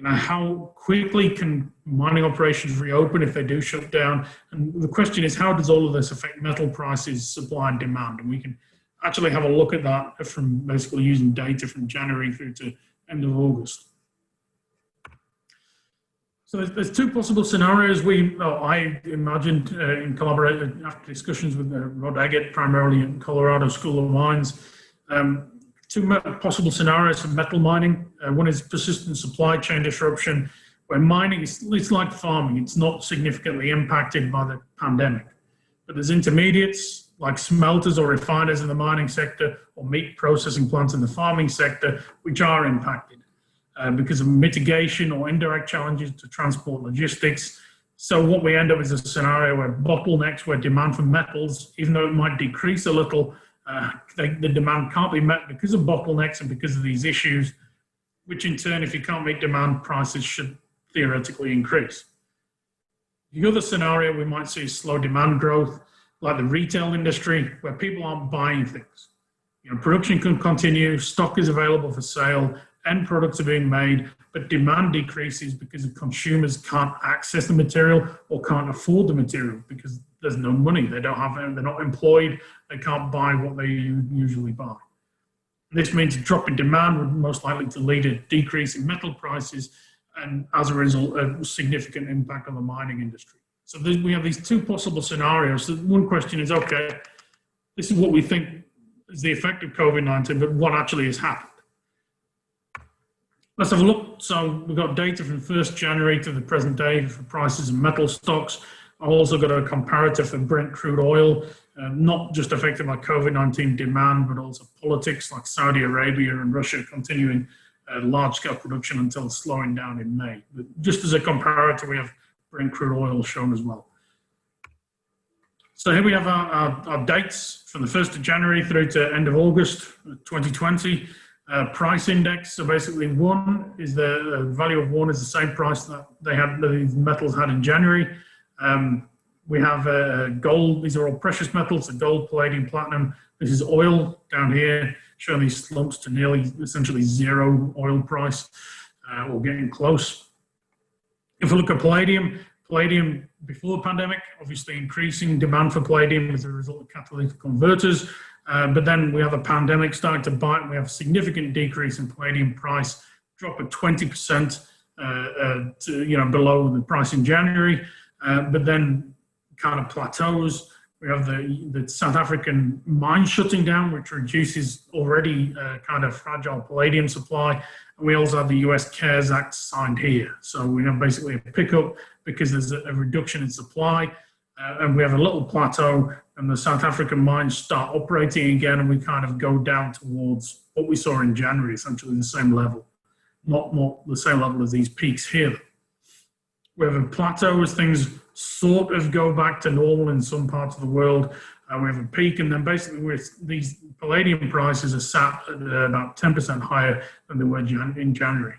How quickly can mining operations reopen if they do shut down? And the question is, how does all of this affect metal prices, supply and demand? And we can actually have a look at that from basically using data from January through to end of August. So there's 2 possible scenarios I imagined in collaboration after discussions with Rod Eggett, primarily in Colorado School of Mines. 2 possible scenarios for metal mining. One is persistent supply chain disruption, where mining it's like farming. It's not significantly impacted by the pandemic. But there's intermediates like smelters or refiners in the mining sector or meat processing plants in the farming sector, which are impacted because of mitigation or indirect challenges to transport logistics. So what we end up is a scenario where bottlenecks, where demand for metals, even though it might decrease a little, the demand can't be met because of bottlenecks and because of these issues, which in turn, if you can't meet demand, prices should theoretically increase. The other scenario we might see is slow demand growth, like the retail industry, where people aren't buying things. Production can continue, stock is available for sale, end products are being made, but demand decreases because the consumers can't access the material or can't afford the material because there's no money. They're not employed, they can't buy what they usually buy. This means a drop in demand would most likely to lead to a decrease in metal prices and as a result, a significant impact on the mining industry. So we have these two possible scenarios. So one question is, okay, this is what we think is the effect of COVID-19, but what actually has happened? Let's have a look. So we've got data from 1st January to the present day for prices and metal stocks. I've also got a comparative for Brent crude oil, not just affected by COVID-19 demand, but also politics like Saudi Arabia and Russia continuing large-scale production until slowing down in May. But just as a comparator, we have Brent crude oil shown as well. So here we have our dates from the 1st of January through to end of August 2020. Price index, so basically one is the value of one is the same price that these metals had in January. We have gold, these are all precious metals, so gold, palladium, platinum. This is oil down here, showing these slumps to nearly essentially zero oil price, or getting close. If we look at palladium before the pandemic, obviously increasing demand for palladium as a result of catalytic converters. But then we have a pandemic starting to bite, and we have a significant decrease in palladium price, drop of 20% to below the price in January, but then kind of plateaus. We have the South African mine shutting down, which reduces already kind of fragile palladium supply. And we also have the US CARES Act signed here. So we have basically a pickup because there's a reduction in supply, and we have a little plateau, and the South African mines start operating again, and we kind of go down towards what we saw in January, essentially the same level, not the same level as these peaks here. We have a plateau as things sort of go back to normal in some parts of the world. We have a peak, and then basically these palladium prices are sat at about 10% higher than they were in January.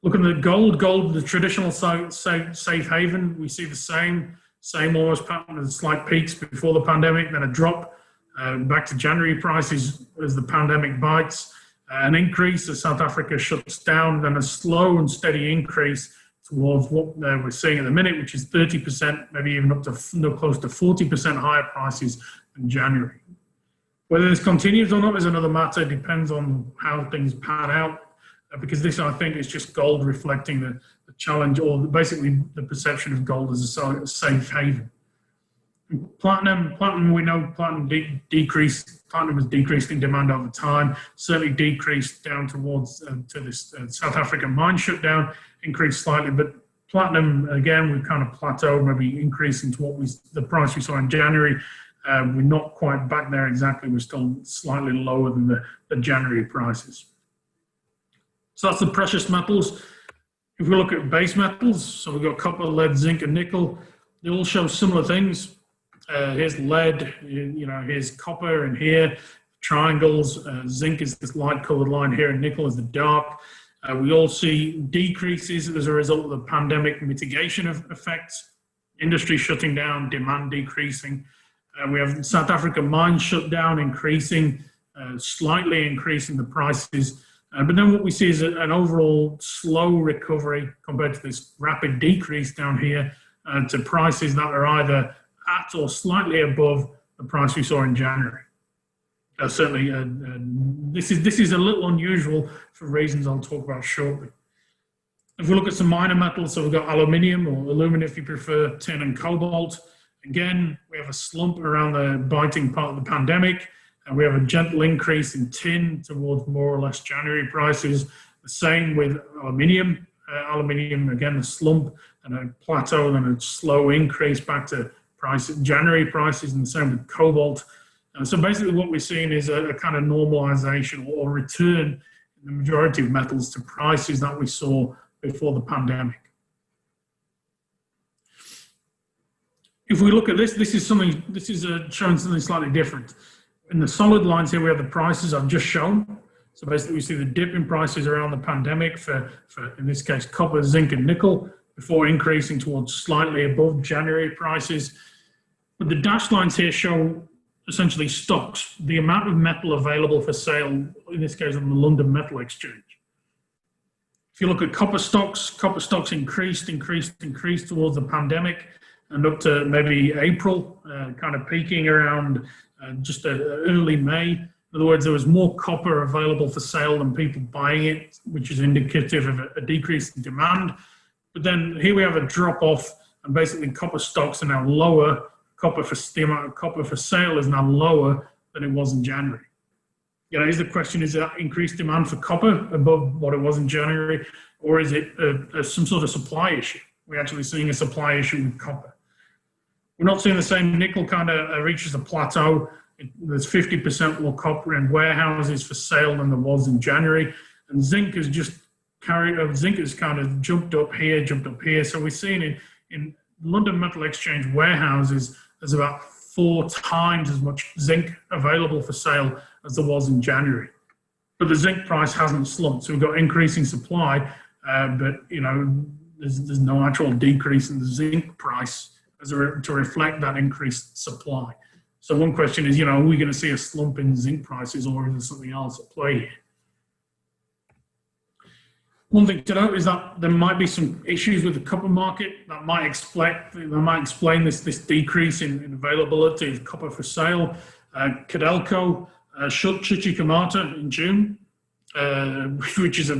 Looking at gold, the traditional safe haven, we see the same almost pattern as slight peaks before the pandemic, then a drop back to January prices as the pandemic bites, an increase as South Africa shuts down, then a slow and steady increase towards what we're seeing at the minute, which is 30%, maybe even up to close to 40% higher prices than January. Whether this continues or not is another matter. It depends on how things pan out, because this, I think, is just gold reflecting the challenge, or basically the perception of gold as a safe haven. Platinum, we know platinum was decreased in demand over time, certainly decreased down towards to this South African mine shutdown, increased slightly, but platinum, again, we've kind of plateaued, maybe increasing to the price we saw in January. We're not quite back there exactly, we're still slightly lower than the January prices. So that's the precious metals. If we look at base metals, so we've got copper, lead, zinc, and nickel. They all show similar things. Here's lead, here's copper, and here triangles. Zinc is this light-colored line here, and nickel is the dark. We all see decreases as a result of the pandemic mitigation of effects, industry shutting down, demand decreasing. We have South African mines shut down, increasing, slightly increasing the prices. But then what we see is an overall slow recovery compared to this rapid decrease down here to prices that are either at or slightly above the price we saw in January. Certainly, this is a little unusual for reasons I'll talk about shortly. If we look at some minor metals, so we've got aluminium, or aluminum if you prefer, tin and cobalt. Again, we have a slump around the biting part of the pandemic, and we have a gentle increase in tin towards more or less January prices. The same with aluminium. Aluminium, again, a slump and a plateau and a slow increase back to January prices, and the same with cobalt. So basically what we're seeing is a kind of normalization or return in the majority of metals to prices that we saw before the pandemic. If we look at this is showing something slightly different. In the solid lines here, we have the prices I've just shown. So basically we see the dip in prices around the pandemic for in this case, copper, zinc, and nickel, before increasing towards slightly above January prices. But the dashed lines here show essentially stocks, the amount of metal available for sale, in this case on the London Metal Exchange. If you look at copper stocks increased towards the pandemic and up to maybe April, kind of peaking around just early May. In other words, there was more copper available for sale than people buying it, which is indicative of a decrease in demand. But then here we have a drop off, and basically copper stocks are now lower. The amount of copper for sale is now lower than it was in January. You know, is the question, is that increased demand for copper above what it was in January, or is it some sort of supply issue? We're actually seeing a supply issue with copper. We're not seeing the same. Nickel kind of reaches a plateau. There's 50% more copper in warehouses for sale than there was in January. And zinc has just zinc has kind of jumped up here. So we're seeing in London Metal Exchange warehouses, there's about 4 times as much zinc available for sale as there was in January. But the zinc price hasn't slumped. So we've got increasing supply, but you know, there's no actual decrease in the zinc price to reflect that increased supply. So one question is, you know, are we going to see a slump in zinc prices, or is there something else at play here? One thing to note is that there might be some issues with the copper market that might explain this decrease in availability of copper for sale. Codelco shut Chuquicamata in June, which is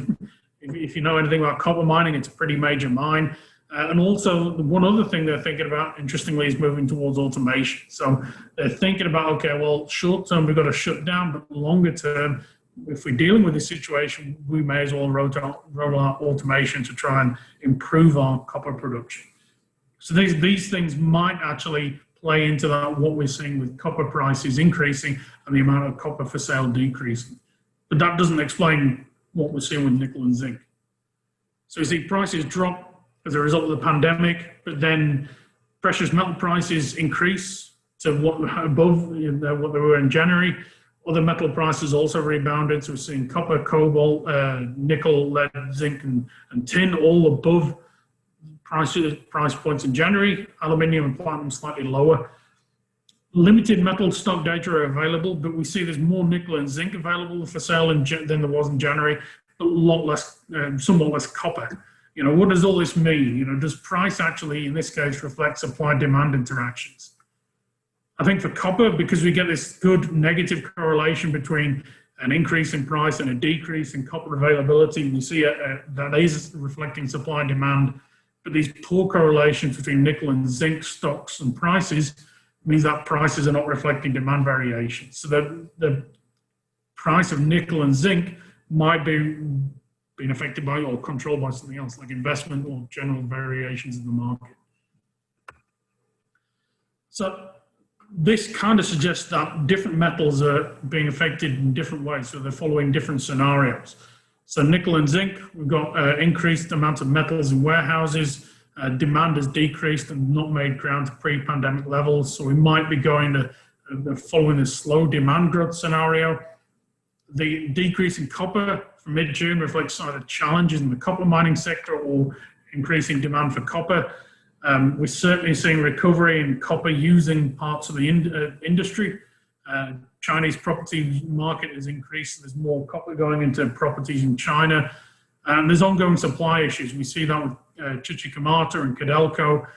if you know anything about copper mining, it's a pretty major mine. And also, one other thing they're thinking about, interestingly, is moving towards automation. So they're thinking about, okay, well, short term, we've got to shut down, but longer term, if we're dealing with this situation, we may as well roll out automation to try and improve our copper production. So these things might actually play into that, what we're seeing with copper prices increasing and the amount of copper for sale decreasing. But that doesn't explain what we're seeing with nickel and zinc. So you see prices drop as a result of the pandemic, but then precious metal prices increase to above what they were in January. Other metal prices also rebounded, so we're seeing copper, cobalt, nickel, lead, zinc, and tin all above price points in January. Aluminium and platinum slightly lower. Limited metal stock data are available, but we see there's more nickel and zinc available for sale than there was in January, but a lot less, somewhat less copper. You know, what does all this mean? You know, does price actually, in this case, reflect supply-demand interactions? I think for copper, because we get this good negative correlation between an increase in price and a decrease in copper availability, we see that is reflecting supply and demand. But these poor correlations between nickel and zinc stocks and prices means that prices are not reflecting demand variations. So the price of nickel and zinc might be being affected by or controlled by something else, like investment or general variations in the market. So this kind of suggests that different metals are being affected in different ways, so they're following different scenarios. So nickel and zinc, we've got increased amounts of metals in warehouses, demand has decreased and not made ground to pre-pandemic levels, so we might be going to following a slow demand growth scenario. The decrease in copper from mid-June reflects either challenges in the copper mining sector or increasing demand for copper. We're certainly seeing recovery in copper using parts of the industry. Chinese property market has increased. There's more copper going into properties in China. And there's ongoing supply issues. We see that with Chuquicamata and Codelco.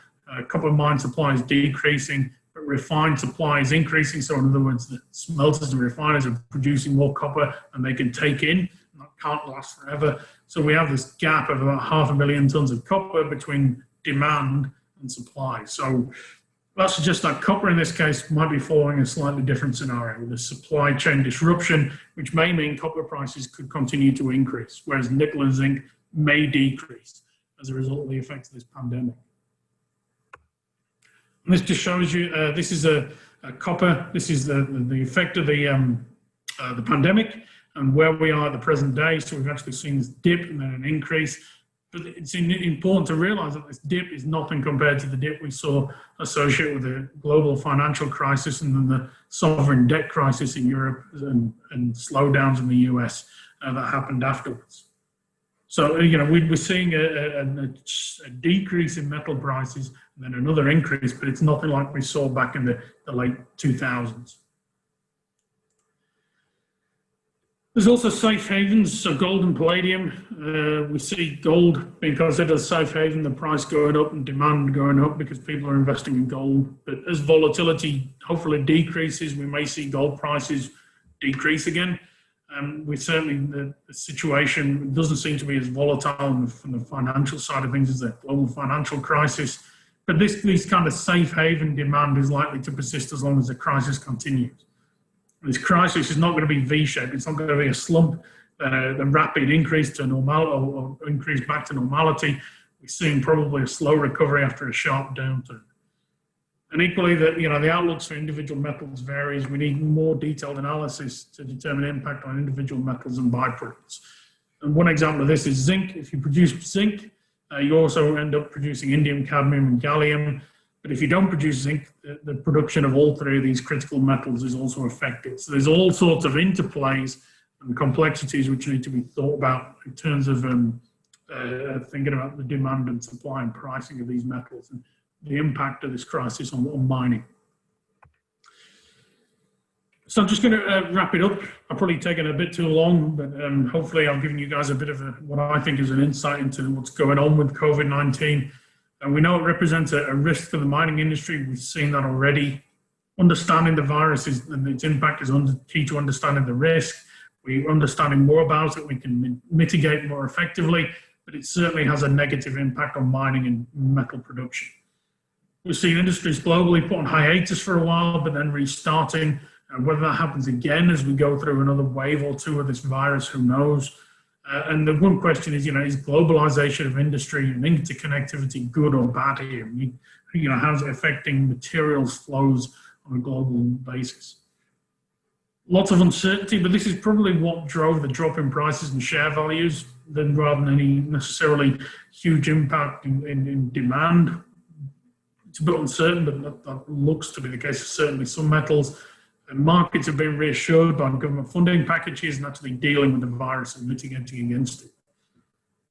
Copper mine supply is decreasing, but refined supply is increasing. So in other words, the smelters and refiners are producing more copper than they can take in. That can't last forever. So we have this gap of about 500,000 tons of copper between demand and supply. So that suggests that copper in this case might be following a slightly different scenario with a supply chain disruption, which may mean copper prices could continue to increase, whereas nickel and zinc may decrease as a result of the effects of this pandemic. And this just shows you, this is a copper, this is the effect of the pandemic and where we are at the present day. So we've actually seen this dip and then an increase. But it's important to realize that this dip is nothing compared to the dip we saw associated with the global financial crisis and then the sovereign debt crisis in Europe and slowdowns in the US that happened afterwards. So, you know, we're seeing a decrease in metal prices and then another increase, but it's nothing like we saw back in the late 2000s. There's also safe havens, so gold and palladium. We see gold being considered a safe haven, the price going up and demand going up because people are investing in gold. But as volatility hopefully decreases, we may see gold prices decrease again. We certainly, the situation doesn't seem to be as volatile from the financial side of things as the global financial crisis. But this kind of safe haven demand is likely to persist as long as the crisis continues. This crisis is not going to be V-shaped. It's not going to be a slump, a rapid increase to normal or increase back to normality. We're seeing probably a slow recovery after a sharp downturn. And equally, the outlooks for individual metals varies. We need more detailed analysis to determine impact on individual metals and byproducts. And one example of this is zinc. If you produce zinc, you also end up producing indium, cadmium, and gallium. But if you don't produce zinc, the production of all three of these critical metals is also affected. So there's all sorts of interplays and complexities which need to be thought about in terms of thinking about the demand and supply and pricing of these metals and the impact of this crisis on mining. So I'm just going to wrap it up. I've probably taken a bit too long, but hopefully I've given you guys a bit of what I think is an insight into what's going on with COVID-19. And we know it represents a risk for the mining industry. We've seen that already. Understanding the virus and its impact is key to understanding the risk. We're understanding more about it. We can mitigate more effectively, but it certainly has a negative impact on mining and metal production. We've seen industries globally put on hiatus for a while, but then restarting. Whether that happens again as we go through another wave or two of this virus, who knows? And the one question is, is globalization of industry and interconnectivity good or bad here? How's it affecting materials flows on a global basis? Lots of uncertainty, but this is probably what drove the drop in prices and share values, rather than any necessarily huge impact in demand. It's a bit uncertain, but that looks to be the case. Certainly some metals. Markets have been reassured by government funding packages and actually dealing with the virus and mitigating against it.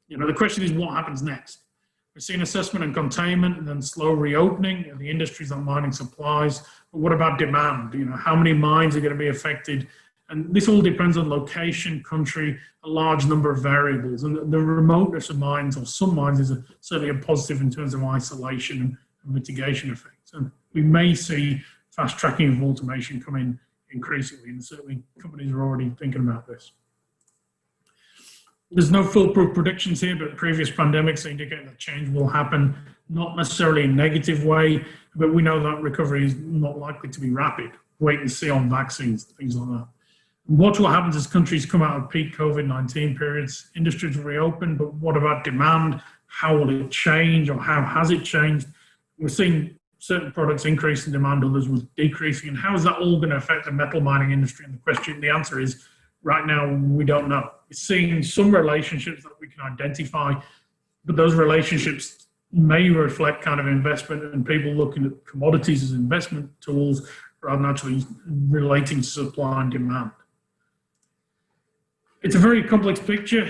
The question is what happens next? We've seen assessment and containment and then slow reopening of the industries on mining supplies. But what about demand? How many mines are going to be affected? And this all depends on location, country, a large number of variables. And the remoteness of mines, or some mines, is certainly a positive in terms of isolation and mitigation effects. And we may see fast tracking of automation come in increasingly, and certainly companies are already thinking about this. There's no foolproof predictions here, but previous pandemics indicate that change will happen, not necessarily in a negative way, but we know that recovery is not likely to be rapid. Wait and see on vaccines, things like that. Watch what happens as countries come out of peak COVID-19 periods. Industries will reopen, but what about demand? How will it change, or how has it changed? We're seeing certain products increase in demand, others was decreasing. And how is that all going to affect the metal mining industry? And the answer is, right now, we don't know. We're seeing some relationships that we can identify, but those relationships may reflect kind of investment and people looking at commodities as investment tools rather than actually relating to supply and demand. It's a very complex picture.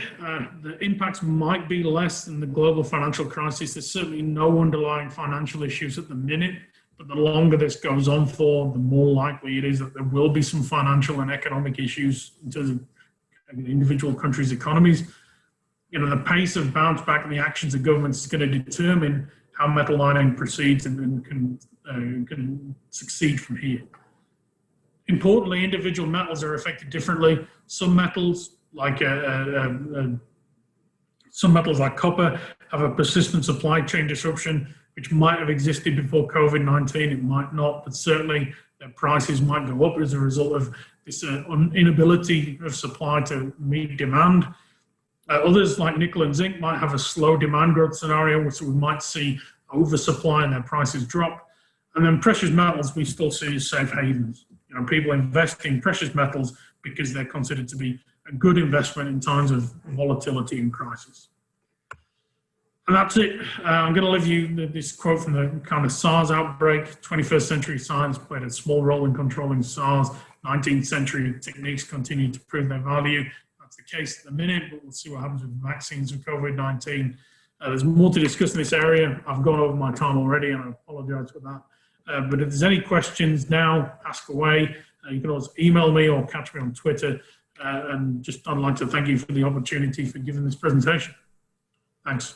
The impacts might be less than the global financial crisis. There's certainly no underlying financial issues at the minute, but the longer this goes on for, the more likely it is that there will be some financial and economic issues in terms of individual countries' economies. The pace of bounce back and the actions of governments is going to determine how metal mining proceeds and can succeed from here. Importantly, individual metals are affected differently. Some metals like copper have a persistent supply chain disruption, which might have existed before COVID-19. It might not, but certainly their prices might go up as a result of this inability of supply to meet demand. Others like nickel and zinc might have a slow demand growth scenario, so we might see oversupply and their prices drop. And then precious metals we still see as safe havens. People invest in precious metals because they're considered to be a good investment in times of volatility and crisis. And that's it. I'm going to leave you this quote from the kind of SARS outbreak. 21st century science played a small role in controlling SARS. 19th century techniques continue to prove their value. That's the case at the minute, but we'll see what happens with vaccines and COVID-19. There's more to discuss in this area. I've gone over my time already, and I apologize for that. But if there's any questions now, ask away. You can always email me or catch me on Twitter. And just I'd like to thank you for the opportunity for giving this presentation. Thanks.